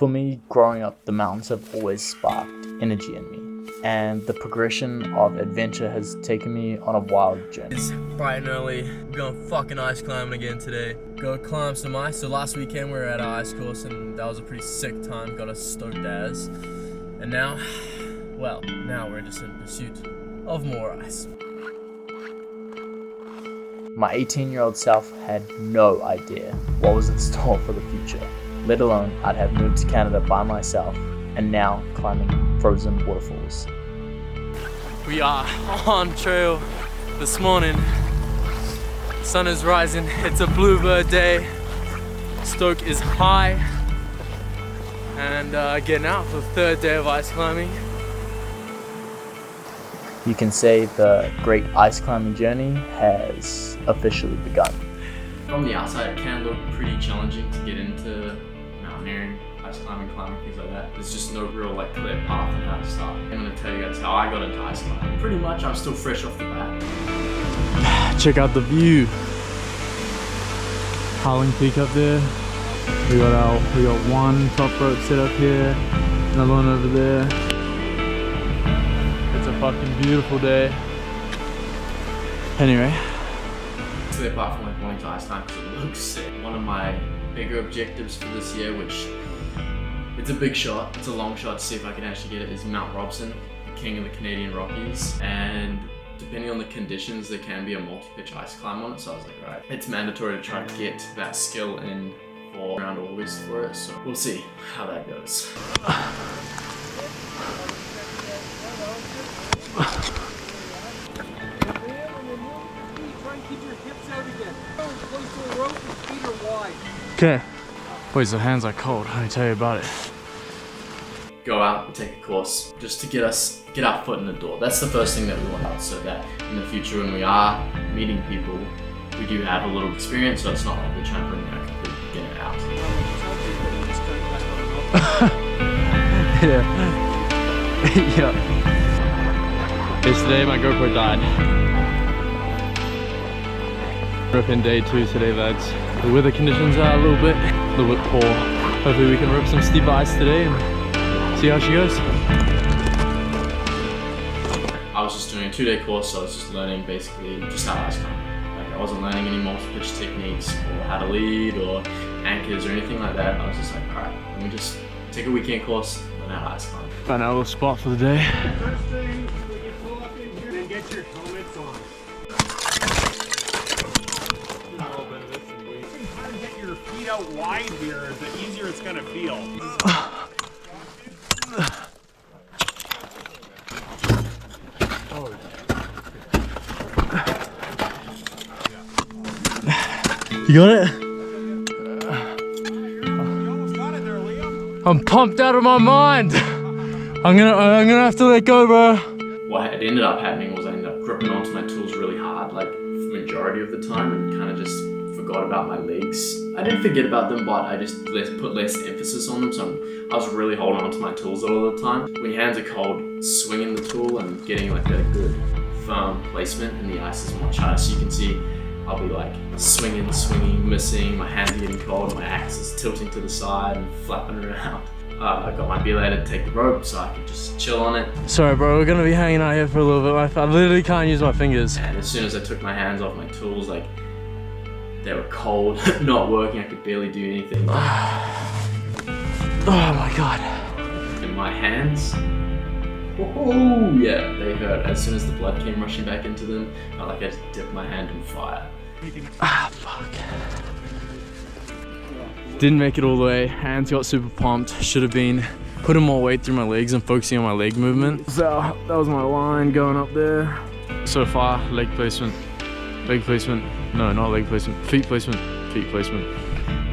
For me, growing up, the mountains have always sparked energy in me, and the progression of adventure has taken me on a wild journey. It's bright and early. We're going fucking ice climbing again today. Go climb some ice. So last weekend we were at our ice course and that was a pretty sick time. Got us stoked as. And now we're just in pursuit of more ice. My 18-year-old self had no idea what was in store for the future, let alone I'd have moved to Canada by myself and now climbing frozen waterfalls. We are on trail this morning. The sun is rising. It's a bluebird day. Stoke is high. And getting out for the third day of ice climbing. You can say the great ice climbing journey has officially begun. From the outside, it can look pretty challenging to get into mountaineering, ice climbing, things like that. There's just no real clear path on how to start. I'm going to tell you guys how I got into ice climbing. Pretty much, I'm still fresh off the bat. Check out the view. Howling Peak up there. We got one top rope set up here, another one over there. It's a fucking beautiful day. Anyway. So apart from wanting to ice climb because it looks sick, one of my bigger objectives for this year, which it's a big shot, it's a long shot to see if I can actually get it, is Mount Robson, the king of the Canadian Rockies. And depending on the conditions, there can be a multi-pitch ice climb on it. So I was like, right, it's mandatory to try to get that skill in for around August for it. So we'll see how that goes. Okay. Boys, the hands are cold. Let me tell you about it. Go out and take a course just to get our foot in the door. That's the first thing that we want out, so that in the future when we are meeting people, we do have a little experience, so it's not like we're trying to bring a complete beginner out. Yeah. Yeah. Yesterday my GoPro died. Rip in day 2 today, lads. The weather conditions are a little bit poor. Hopefully we can rip some steep ice today and see how she goes. I was just doing a 2-day course, so I was just learning basically just how to ice climb. I wasn't learning any multi-pitch techniques or how to lead or anchors or anything like that. I was just like, alright, let me just take a weekend course, learn how to ice climb. Found our little spot for the day. First thing, when you pull up in here, then get your helmets on. You can kind of get your feet out wide here, the easier it's going to feel. You got it? You almost got it there, Liam. I'm pumped out of my mind. I'm gonna have to let go, bro. What had ended up happening was I ended up gripping onto my tools really hard, like the majority of the time, and kind of just forgot about my legs. I didn't forget about them, but I just put less emphasis on them, so I was really holding onto my tools all the time. When your hands are cold, swinging the tool and getting that good firm placement in the ice is much harder. So you can see I'll be swinging, missing, my hands are getting cold, my axe is tilting to the side and flapping around. I got my belay to take the rope so I could just chill on it. Sorry, bro, we're gonna be hanging out here for a little bit. I literally can't use my fingers. And as soon as I took my hands off my tools, they were cold, not working, I could barely do anything. Oh my god. And my hands, oh yeah, they hurt. As soon as the blood came rushing back into them, I felt like I just dipped my hand in fire. Fuck. Didn't make it all the way. Hands got super pumped. Should have been putting more weight through my legs and focusing on my leg movement. So that was my line going up there. So far, leg placement, no, not leg placement, feet placement.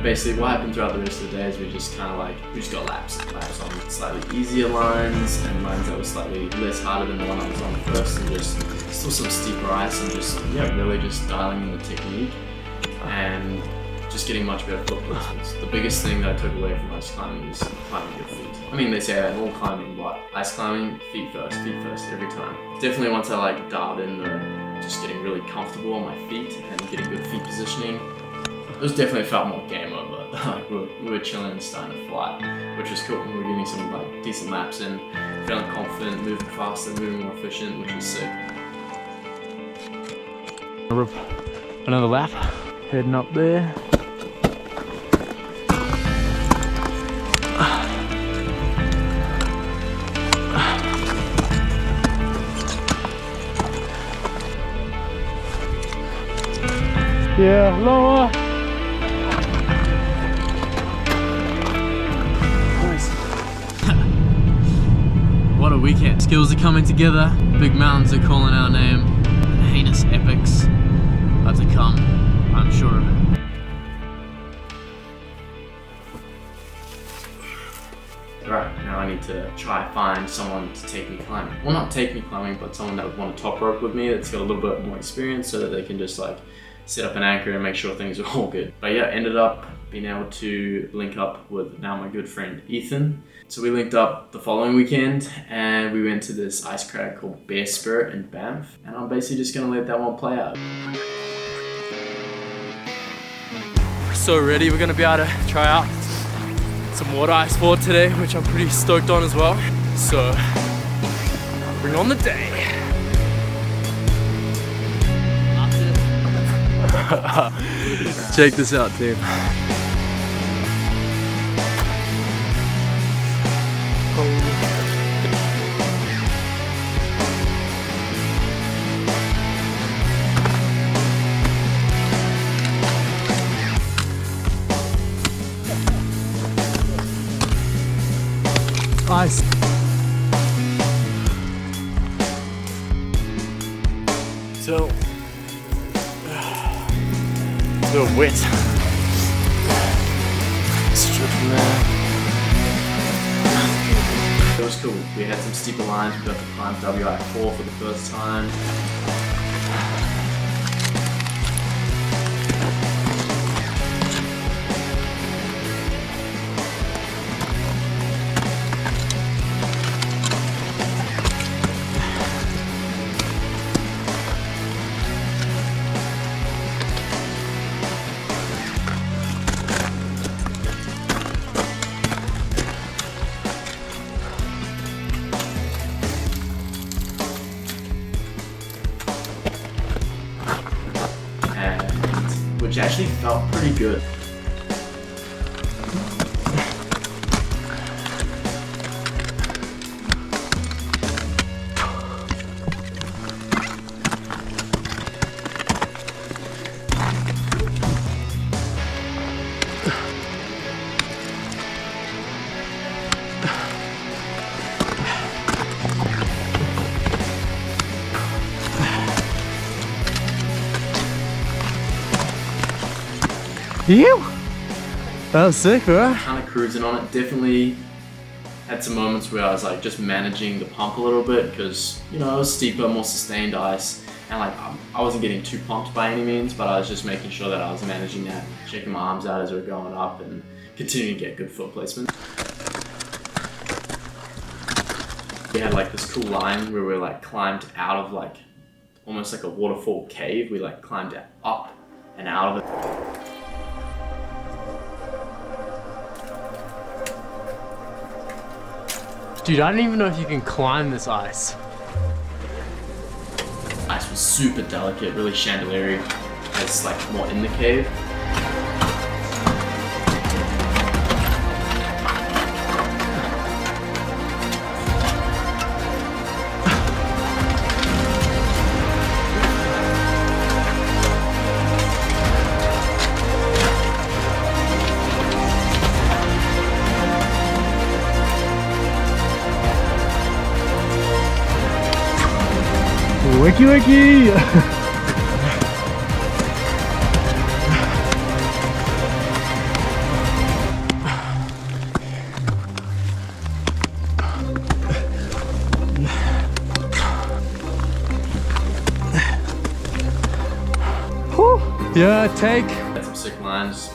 Basically what happened throughout the rest of the day is we just got laps on slightly easier lines and lines that were slightly less harder than the one I was on first, and just still some steeper ice, and just really just dialing in the technique and just getting much better foot placements. The biggest thing that I took away from ice climbing is climbing your feet. I mean, they say that in all climbing, but ice climbing, feet first every time. Definitely once I dialed in just getting really comfortable on my feet and getting good feet positioning, it was definitely felt more gamer, but like we were chilling and starting to fly, which was cool. We were getting some like decent laps in, feeling confident, moving faster, moving more efficient, which was sick. Another lap, heading up there. Yeah, lower. Nice. What a weekend. Skills are coming together, big mountains are calling our name, and heinous epics are to come, I'm sure of it. Right, now I need to try to find someone to take me climbing. Well, not take me climbing, but someone that would want to top rope with me that's got a little bit more experience so that they can just like set up an anchor and make sure things are all good. But yeah, ended up being able to link up with now my good friend Ethan. So we linked up the following weekend and we went to this ice crag called Bear Spirit in Banff, and I'm basically just gonna let that one play out. We're so ready, we're gonna be able to try out some water ice sport today, which I'm pretty stoked on as well. So bring on the day. Check this out, team. Ice. So, a little wet. Stripping there. It was cool. We had some steeper lines. We got to climb WI4 for the first time. Which actually felt pretty good. You? That was sick, right? Kind of cruising on it. Definitely had some moments where I was like just managing the pump a little bit because, you know, it was steeper, more sustained ice, and like I wasn't getting too pumped by any means, but I was just making sure that I was managing that, shaking my arms out as we were going up and continuing to get good foot placement. We had like this cool line where we like climbed out of like almost like a waterfall cave. We like climbed up and out of it. Dude, I don't even know if you can climb this ice. Ice was super delicate, really chandelier-y. It's like more in the cave. Wiki wiki! Yeah, take. Had some sick lines,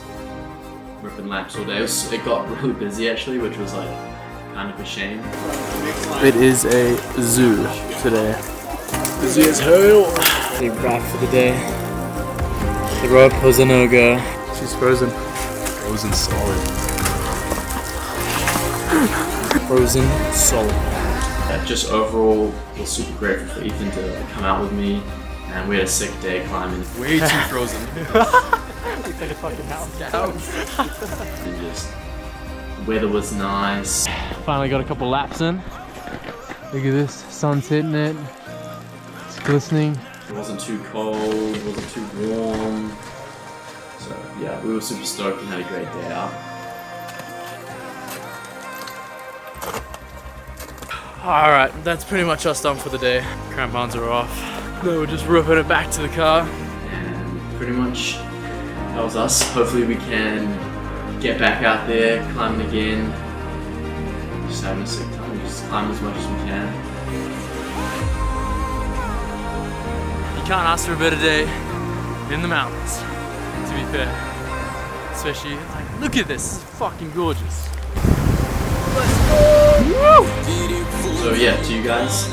ripping laps all day. It got really busy actually, which was like kind of a shame. It is a zoo today. Busy as hell. Big wrap for the day. The rope was a no-go. She's frozen. frozen solid. Frozen solid. Just overall, I was super grateful for Ethan to come out with me, and we had a sick day climbing. Way too frozen. And just the weather was nice. Finally got a couple laps in. Look at this, sun's hitting it. It's glistening. It wasn't too cold, it wasn't too warm. So yeah, we were super stoked and had a great day out. Alright, that's pretty much us done for the day. Crampons are off. Now we're just ripping it back to the car. And pretty much that was us. Hopefully we can get back out there, climbing again. Just having a sick time, just climb as much as we can. You can't ask for a better day in the mountains, to be fair. Especially, like, look at this, it's fucking gorgeous. So yeah, to you guys,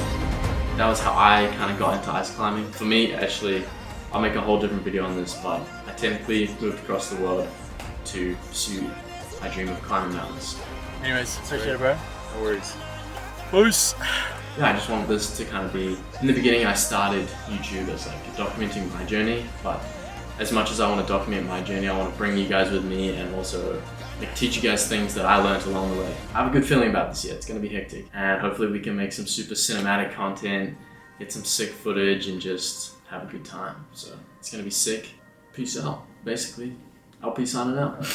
that was how I kind of got into ice climbing. For me, actually, I'll make a whole different video on this, but I technically moved across the world to pursue my dream of climbing mountains. Anyways, appreciate it, bro. No worries. Peace. Yeah, I just wanted this to kind of be, in the beginning I started YouTube as like documenting my journey, but as much as I want to document my journey, I want to bring you guys with me and also like teach you guys things that I learned along the way. I have a good feeling about this year. It's going to be hectic, and hopefully we can make some super cinematic content, get some sick footage, and just have a good time. So it's going to be sick. Peace out, basically. LP signing out.